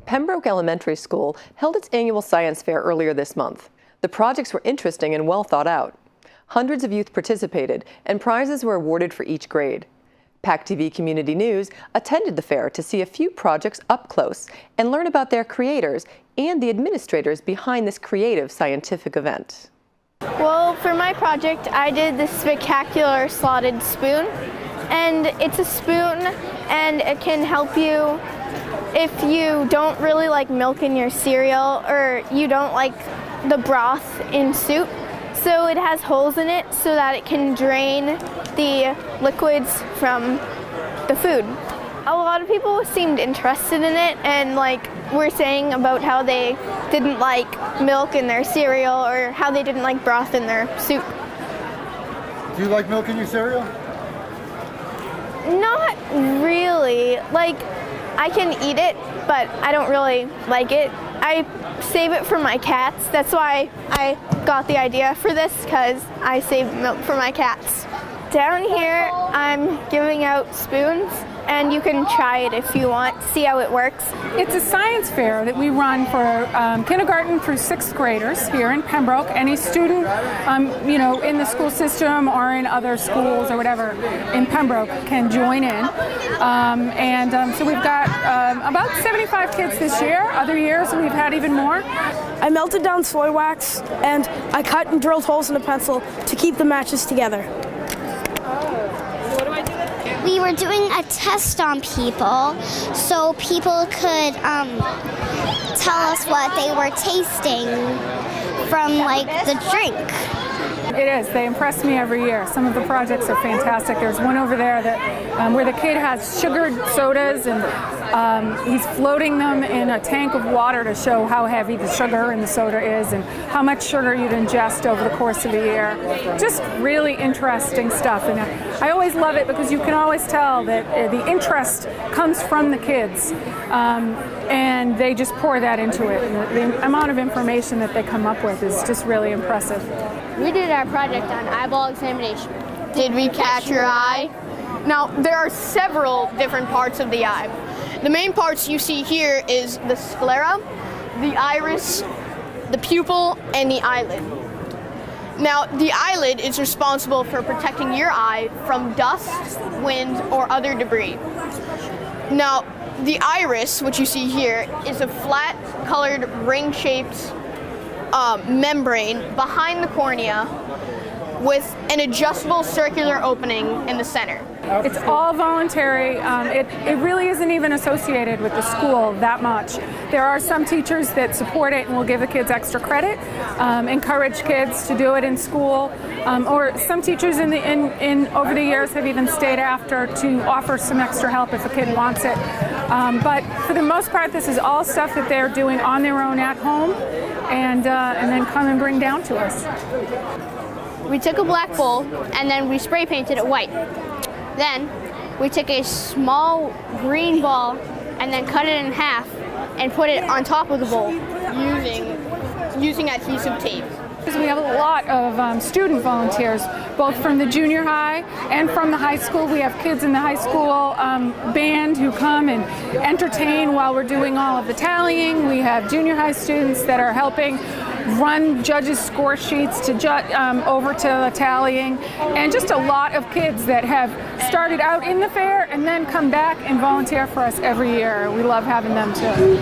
Pembroke Elementary School held its annual science fair earlier this month. The projects were interesting and well thought out. Hundreds of youth participated, and prizes were awarded for each grade. PACTV Community News attended the fair to see a few projects up close and learn about their creators and the administrators behind this creative scientific event. Well, for my project, I did this spectacular slotted spoon, and it's a spoon, and it can help you if you don't really like milk in your cereal or you don't like the broth in soup. So it has holes in it so that it can drain the liquids from the food. A lot of people seemed interested in it and were saying about how they didn't like milk in their cereal or how they didn't like broth in their soup. Do you like milk in your cereal? Not really. I can eat it, but I don't really like it. I save it for my cats. That's why I got the idea for this, because I save milk for my cats. Down here, I'm giving out spoons, and you can try it if you want, see how it works. It's a science fair that we run for kindergarten through 6th graders here in Pembroke. Any student, in the school system or in other schools or whatever in Pembroke can join in. So we've got about 75 kids this year. Other years we've had even more. I melted down soy wax and I cut and drilled holes in a pencil to keep the matches together. We were doing a test on people so people could tell us what they were tasting from the drink. It is. They impress me every year. Some of the projects are fantastic. There's one over there that where the kid has sugared sodas and he's floating them in a tank of water to show how heavy the sugar in the soda is and how much sugar you'd ingest over the course of a year. Just really interesting stuff. And I always love it because you can always tell that the interest comes from the kids and they just pour that into it. And the amount of information that they come up with is just really impressive. We did our project on eyeball examination. Did we catch your eye? Now, there are several different parts of the eye. The main parts you see here is the sclera, the iris, the pupil, and the eyelid. Now, the eyelid is responsible for protecting your eye from dust, wind, or other debris. Now, the iris, which you see here, is a flat-colored, ring-shaped membrane behind the cornea with an adjustable circular opening in the center. It's all voluntary. It really isn't even associated with the school that much. There are some teachers that support it and will give the kids extra credit, encourage kids to do it in school, or some teachers over the years have even stayed after to offer some extra help if a kid wants it. But for the most part, this is all stuff that they're doing on their own at home and then come and bring down to us. We took a black bowl and then we spray painted it white. Then we took a small green ball and then cut it in half and put it on top of the bowl using adhesive tape. We have a lot of student volunteers, both from the junior high and from the high school. We have kids in the high school band who come and entertain while we're doing all of the tallying. We have junior high students that are helping run judges' score sheets to over to the tallying, and just a lot of kids that have started out in the fair and then come back and volunteer for us every year. We love having them too.